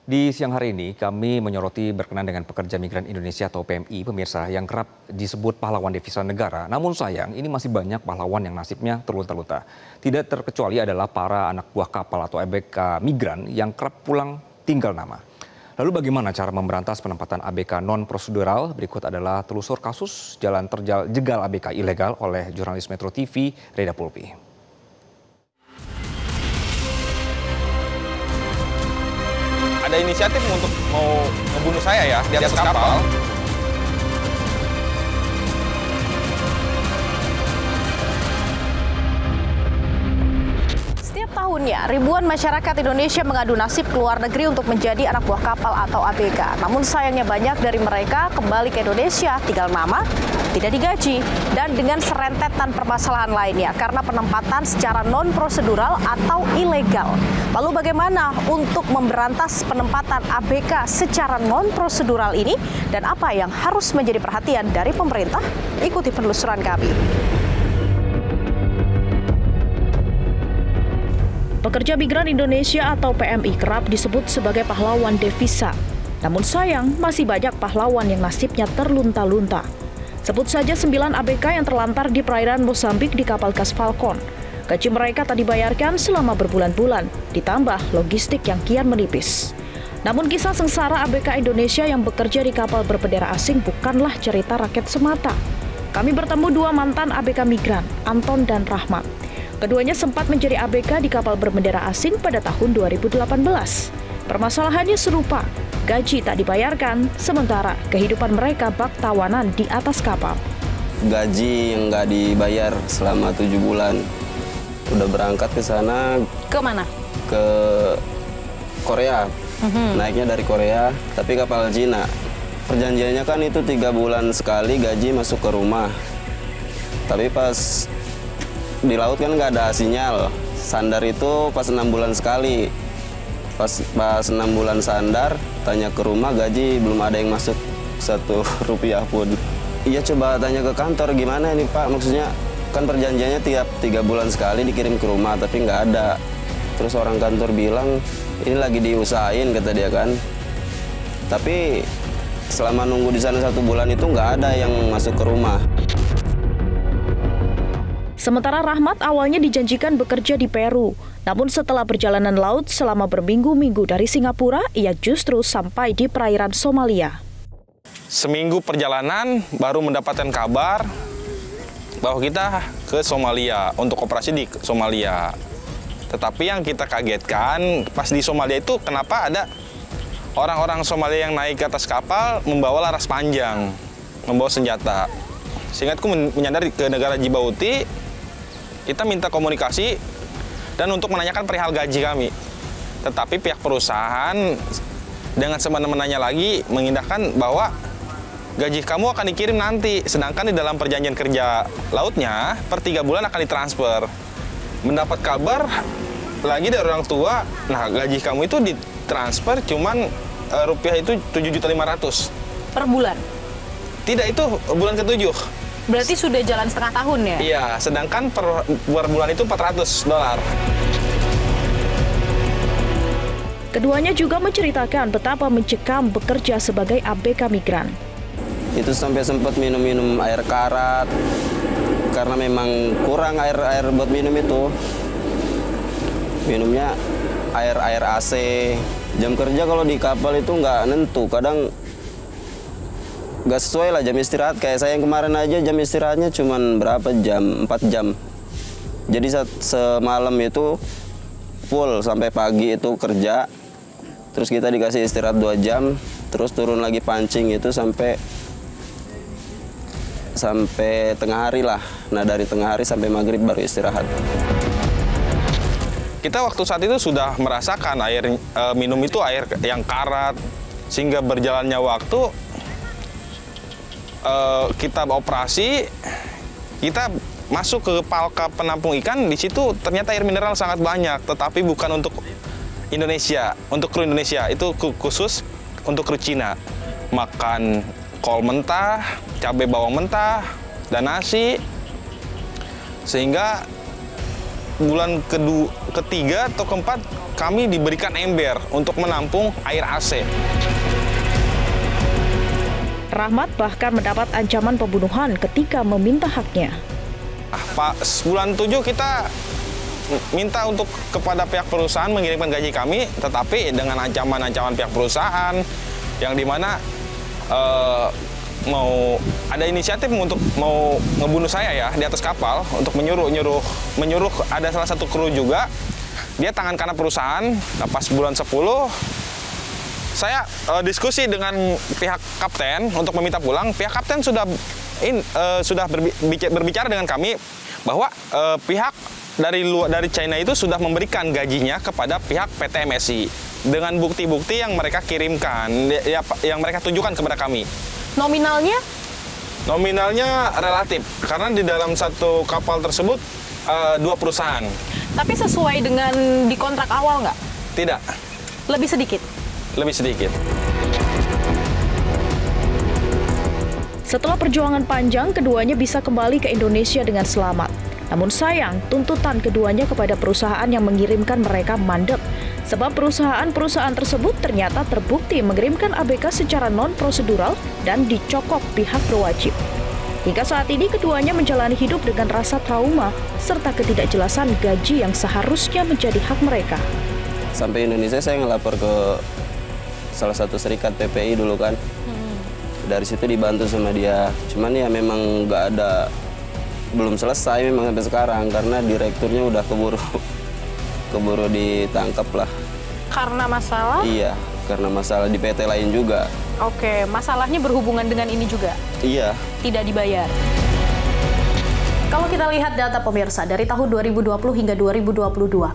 Di siang hari ini kami menyoroti berkenan dengan pekerja migran Indonesia atau PMI, pemirsa, yang kerap disebut pahlawan devisa negara. Namun sayang, ini masih banyak pahlawan yang nasibnya terlunta-lunta. Tidak terkecuali adalah para anak buah kapal atau ABK migran yang kerap pulang tinggal nama. Lalu bagaimana cara memberantas penempatan ABK non-prosedural? Berikut adalah telusur kasus jalan terjal jegal ABK ilegal oleh jurnalis Metro TV, Reda Pulpi. Ada inisiatif untuk mau ngebunuh saya ya di atas kapal. Setiap tahunnya, ribuan masyarakat Indonesia mengadu nasib ke luar negeri untuk menjadi anak buah kapal atau ABK. Namun sayangnya banyak dari mereka kembali ke Indonesia tinggal nama, tidak digaji, dan dengan serentetan permasalahan lainnya karena penempatan secara non-prosedural atau ilegal. Lalu bagaimana untuk memberantas penempatan ABK secara non-prosedural ini dan apa yang harus menjadi perhatian dari pemerintah? Ikuti penelusuran kami. Pekerja migran Indonesia atau PMI kerap disebut sebagai pahlawan devisa. Namun sayang, masih banyak pahlawan yang nasibnya terlunta-lunta. Sebut saja 9 ABK yang terlantar di perairan Mozambik di kapal gas Falcon. Gaji mereka tak dibayarkan selama berbulan-bulan, ditambah logistik yang kian menipis. Namun kisah sengsara ABK Indonesia yang bekerja di kapal berbendera asing bukanlah cerita rakyat semata. Kami bertemu dua mantan ABK migran, Anton dan Rahmat. Keduanya sempat menjadi ABK di kapal berbendera asing pada tahun 2018. Permasalahannya serupa, gaji tak dibayarkan, sementara kehidupan mereka bak tawanan di atas kapal. Gaji yang nggak dibayar selama 7 bulan. Udah berangkat ke sana. Ke mana? Ke Korea. Naiknya dari Korea, tapi kapal Cina. Perjanjiannya kan itu 3 bulan sekali gaji masuk ke rumah. Tapi pas di laut kan nggak ada sinyal. Sandar itu pas 6 bulan sekali. Pas 6 bulan sandar, tanya ke rumah gaji belum ada yang masuk 1 rupiah pun. Iya coba tanya ke kantor gimana ini Pak, maksudnya kan perjanjiannya tiap 3 bulan sekali dikirim ke rumah tapi nggak ada. Terus orang kantor bilang ini lagi diusahain kata dia kan. Tapi selama nunggu di sana 1 bulan itu nggak ada yang masuk ke rumah. Sementara Rahmat awalnya dijanjikan bekerja di Peru. Namun setelah perjalanan laut selama berminggu-minggu dari Singapura, ia justru sampai di perairan Somalia. Seminggu perjalanan baru mendapatkan kabar bahwa kita ke Somalia untuk operasi di Somalia. Tetapi yang kita kagetkan pas di Somalia itu kenapa ada orang-orang Somalia yang naik ke atas kapal membawa laras panjang, membawa senjata. Seingatku menyadari ke negara Djibouti, kita minta komunikasi dan untuk menanyakan perihal gaji kami. Tetapi pihak perusahaan dengan semena-menanya lagi mengindahkan bahwa gaji kamu akan dikirim nanti. Sedangkan di dalam perjanjian kerja lautnya, per 3 bulan akan ditransfer. Mendapat kabar lagi dari orang tua, nah gaji kamu itu ditransfer cuman rupiah itu 7.500.000. Per bulan? Tidak, itu bulan ke-7. Berarti sudah jalan setengah tahun ya? Iya, sedangkan per bulan itu $400. Keduanya juga menceritakan betapa mencekam bekerja sebagai ABK migran. Itu sampai sempat minum-minum air karat karena memang kurang air buat minum itu. Minumnya air AC. Jam kerja kalau di kapal itu nggak nentu, kadang nggak sesuai lah jam istirahat. Kayak saya yang kemarin aja jam istirahatnya cuma berapa jam? 4 jam. Jadi semalam itu full sampai pagi itu kerja. Terus kita dikasih istirahat 2 jam. Terus turun lagi pancing itu sampai tengah hari lah. Nah dari tengah hari sampai maghrib baru istirahat. Kita waktu saat itu sudah merasakan air minum itu air yang karat. Sehingga berjalannya waktu, kita operasi, kita masuk ke palka penampung ikan. Di situ ternyata air mineral sangat banyak, tetapi bukan untuk Indonesia, untuk kru Indonesia, itu khusus untuk kru Cina. Makan kol mentah, cabai bawang mentah, dan nasi. Sehingga bulan ketiga atau keempat kami diberikan ember untuk menampung air AC. Rahmat bahkan mendapat ancaman pembunuhan ketika meminta haknya. Pak, bulan 7 kita minta untuk kepada pihak perusahaan mengirimkan gaji kami, tetapi dengan ancaman-ancaman pihak perusahaan yang dimana mau ada inisiatif untuk mau ngebunuh saya ya di atas kapal untuk menyuruh ada salah satu kru juga, dia tangan kanan perusahaan. Nah, pas bulan 10 saya diskusi dengan pihak kapten untuk meminta pulang. Pihak kapten sudah berbicara dengan kami bahwa pihak dari China itu sudah memberikan gajinya kepada pihak PT MSI dengan bukti-bukti yang mereka kirimkan, yang mereka tunjukkan kepada kami. Nominalnya? Nominalnya relatif, karena di dalam satu kapal tersebut 2 perusahaan. Tapi sesuai dengan di kontrak awal nggak? Tidak. Lebih sedikit? Lebih sedikit. Setelah perjuangan panjang, keduanya bisa kembali ke Indonesia dengan selamat. Namun sayang, tuntutan keduanya kepada perusahaan yang mengirimkan mereka mandek. Sebab perusahaan-perusahaan tersebut ternyata terbukti mengirimkan ABK secara non-prosedural dan dicokok pihak berwajib. Hingga saat ini keduanya menjalani hidup dengan rasa trauma serta ketidakjelasan gaji yang seharusnya menjadi hak mereka. Sampai Indonesia saya ngelapor ke salah satu serikat PPI dulu kan. Dari situ dibantu sama dia. Cuman ya memang nggak ada, belum selesai memang sampai sekarang karena direkturnya udah keburu ditangkap lah. Karena masalah? Iya, karena masalah di PT lain juga. Oke, masalahnya berhubungan dengan ini juga? Iya. Tidak dibayar. Kalau kita lihat data pemirsa, dari tahun 2020 hingga 2022,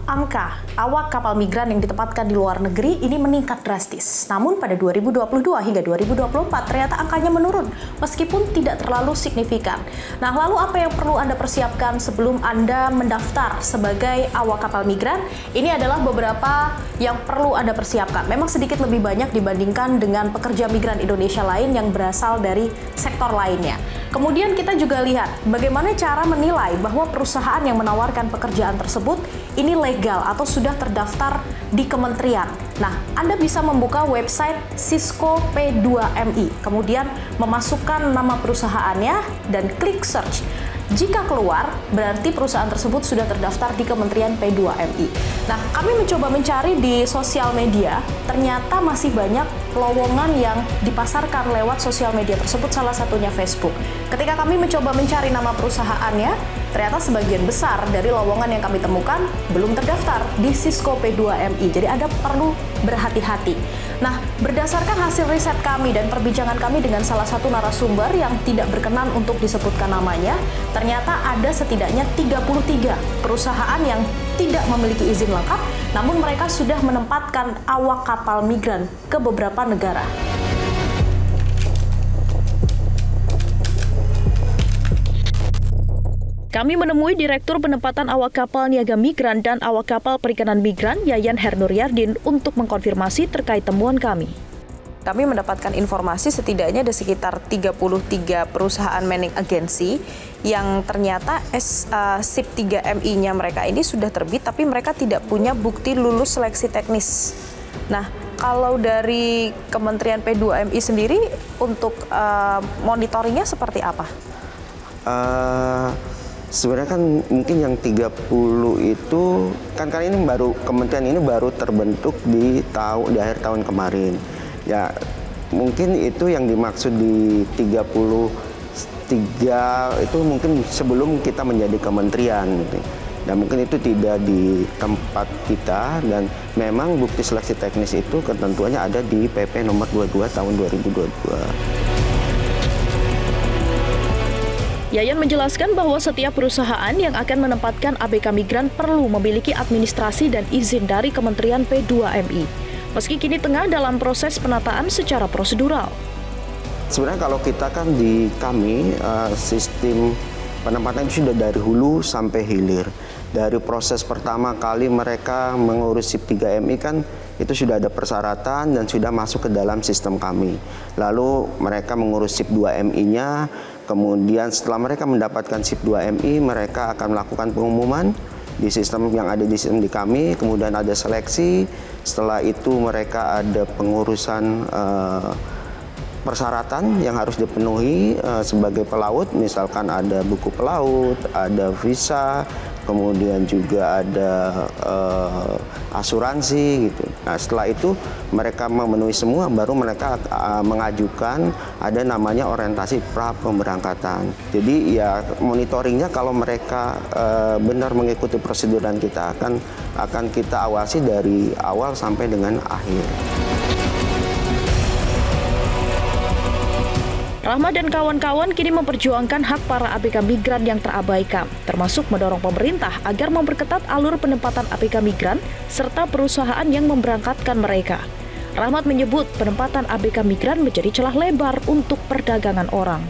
angka awak kapal migran yang ditempatkan di luar negeri ini meningkat drastis. Namun pada 2022 hingga 2024 ternyata angkanya menurun, meskipun tidak terlalu signifikan. Nah, lalu apa yang perlu Anda persiapkan sebelum Anda mendaftar sebagai awak kapal migran? Ini adalah beberapa yang perlu Anda persiapkan. Memang sedikit lebih banyak dibandingkan dengan pekerja migran Indonesia lain yang berasal dari sektor lainnya. Kemudian kita juga lihat bagaimana cara menilai bahwa perusahaan yang menawarkan pekerjaan tersebut ini legal atau sudah terdaftar di kementerian. Nah, Anda bisa membuka website Cisco P2MI, kemudian memasukkan nama perusahaannya dan klik search. Jika keluar, berarti perusahaan tersebut sudah terdaftar di Kementerian P2MI. Nah, kami mencoba mencari di sosial media, ternyata masih banyak lowongan yang dipasarkan lewat sosial media tersebut, salah satunya Facebook. Ketika kami mencoba mencari nama perusahaannya, ternyata sebagian besar dari lowongan yang kami temukan belum terdaftar di Cisco P2MI. Jadi Anda perlu berhati-hati. Nah, berdasarkan hasil riset kami dan perbincangan kami dengan salah satu narasumber yang tidak berkenan untuk disebutkan namanya, ternyata ada setidaknya 33 perusahaan yang tidak memiliki izin lengkap, namun mereka sudah menempatkan awak kapal migran ke beberapa negara. Kami menemui Direktur Penempatan Awak Kapal Niaga Migran dan Awak Kapal Perikanan Migran, Yayan Hernuryardin, untuk mengkonfirmasi terkait temuan kami. Kami mendapatkan informasi setidaknya ada sekitar 33 perusahaan manning agency yang ternyata SIP 3MI-nya mereka ini sudah terbit, tapi mereka tidak punya bukti lulus seleksi teknis. Nah, kalau dari Kementerian P2MI sendiri untuk monitoringnya seperti apa? Sebenarnya kan mungkin yang 30 itu kan ini kementerian ini baru terbentuk di akhir tahun kemarin. Ya, mungkin itu yang dimaksud di 33 itu mungkin sebelum kita menjadi kementerian gitu. Dan mungkin itu tidak di tempat kita, dan memang bukti seleksi teknis itu ketentuannya ada di PP nomor 22 tahun 2022. Yayan menjelaskan bahwa setiap perusahaan yang akan menempatkan ABK migran perlu memiliki administrasi dan izin dari Kementerian P2MI. Meski kini tengah dalam proses penataan secara prosedural. Sebenarnya kalau kita kan di kami, sistem penempatan itu sudah dari hulu sampai hilir. Dari proses pertama kali mereka mengurus SIP 3MI kan itu sudah ada persyaratan dan sudah masuk ke dalam sistem kami. Lalu mereka mengurus SIP 2MI-nya, kemudian setelah mereka mendapatkan SIP 2MI, mereka akan melakukan pengumuman di sistem yang ada di sistem di kami, kemudian ada seleksi. Setelah itu mereka ada pengurusan persyaratan yang harus dipenuhi sebagai pelaut, misalkan ada buku pelaut, ada visa, kemudian juga ada asuransi gitu. Nah, setelah itu mereka memenuhi semua, baru mereka mengajukan ada namanya orientasi pra pemberangkatan. Jadi ya monitoringnya kalau mereka benar mengikuti prosedur dan kita akan kita awasi dari awal sampai dengan akhir. Rahmat dan kawan-kawan kini memperjuangkan hak para ABK migran yang terabaikan, termasuk mendorong pemerintah agar memperketat alur penempatan ABK migran serta perusahaan yang memberangkatkan mereka. Rahmat menyebut penempatan ABK migran menjadi celah lebar untuk perdagangan orang.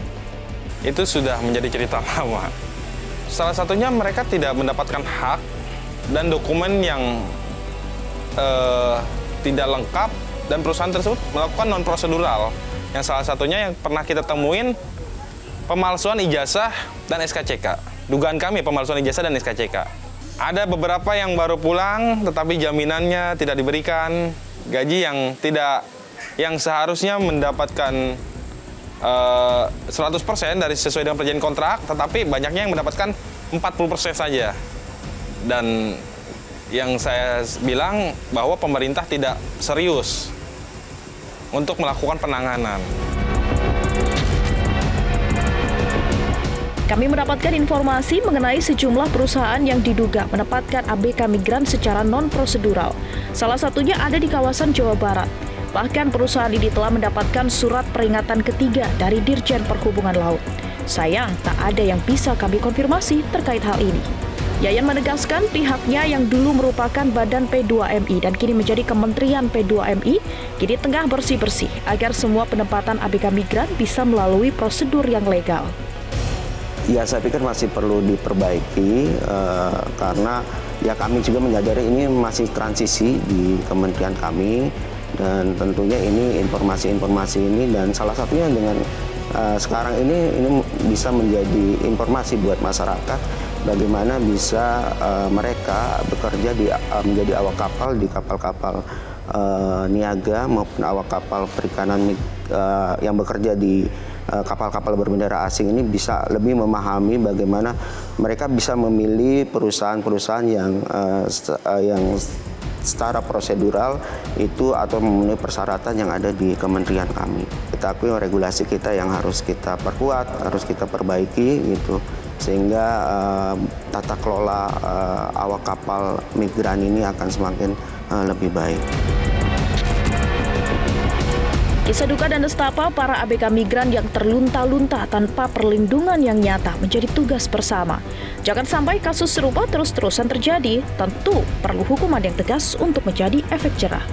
Itu sudah menjadi cerita lama. Salah satunya mereka tidak mendapatkan hak dan dokumen yang tidak lengkap, dan perusahaan tersebut melakukan non-prosedural. Yang salah satunya yang pernah kita temuin pemalsuan ijazah dan SKCK. Dugaan kami pemalsuan ijazah dan SKCK. Ada beberapa yang baru pulang tetapi jaminannya tidak diberikan, gaji yang seharusnya mendapatkan 100% dari sesuai dengan perjanjian kontrak, tetapi banyaknya yang mendapatkan 40% saja. Dan yang saya bilang bahwa pemerintah tidak serius untuk melakukan penanganan. Kami mendapatkan informasi mengenai sejumlah perusahaan yang diduga menempatkan ABK migran secara non-prosedural. Salah satunya ada di kawasan Jawa Barat. Bahkan perusahaan ini telah mendapatkan surat peringatan ketiga dari Dirjen Perhubungan Laut. Sayang, tak ada yang bisa kami konfirmasi terkait hal ini. Yayan menegaskan pihaknya yang dulu merupakan Badan P2MI dan kini menjadi Kementerian P2MI, kini tengah bersih-bersih agar semua penempatan ABK migran bisa melalui prosedur yang legal. Ya, saya pikir masih perlu diperbaiki karena ya kami juga menyadari ini masih transisi di kementerian kami, dan tentunya ini informasi-informasi ini, dan salah satunya dengan sekarang ini bisa menjadi informasi buat masyarakat bagaimana bisa mereka bekerja menjadi awak kapal di kapal-kapal niaga maupun awak kapal perikanan yang bekerja di kapal-kapal berbendera asing ini bisa lebih memahami bagaimana mereka bisa memilih perusahaan-perusahaan yang secara prosedural itu atau memenuhi persyaratan yang ada di kementerian kami. Kita akui regulasi kita yang harus kita perkuat, harus kita perbaiki gitu, sehingga tata kelola awak kapal migran ini akan semakin lebih baik. Kisah duka dan nestapa para ABK migran yang terlunta-lunta tanpa perlindungan yang nyata menjadi tugas bersama. Jangan sampai kasus serupa terus-terusan terjadi, tentu perlu hukuman yang tegas untuk menjadi efek jerah.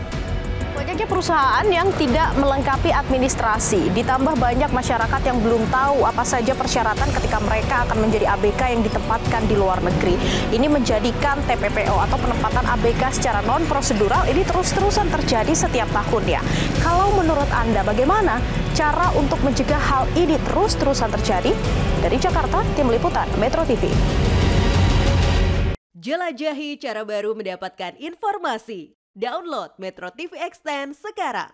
Banyaknya perusahaan yang tidak melengkapi administrasi, ditambah banyak masyarakat yang belum tahu apa saja persyaratan ketika mereka akan menjadi ABK yang ditempatkan di luar negeri. Ini menjadikan TPPO atau penempatan ABK secara non-prosedural ini terus-terusan terjadi setiap tahunnya. Kalau menurut Anda bagaimana cara untuk mencegah hal ini terus-terusan terjadi? Dari Jakarta, Tim Liputan Metro TV. Jelajahi cara baru mendapatkan informasi. Download Metro TV Extend sekarang.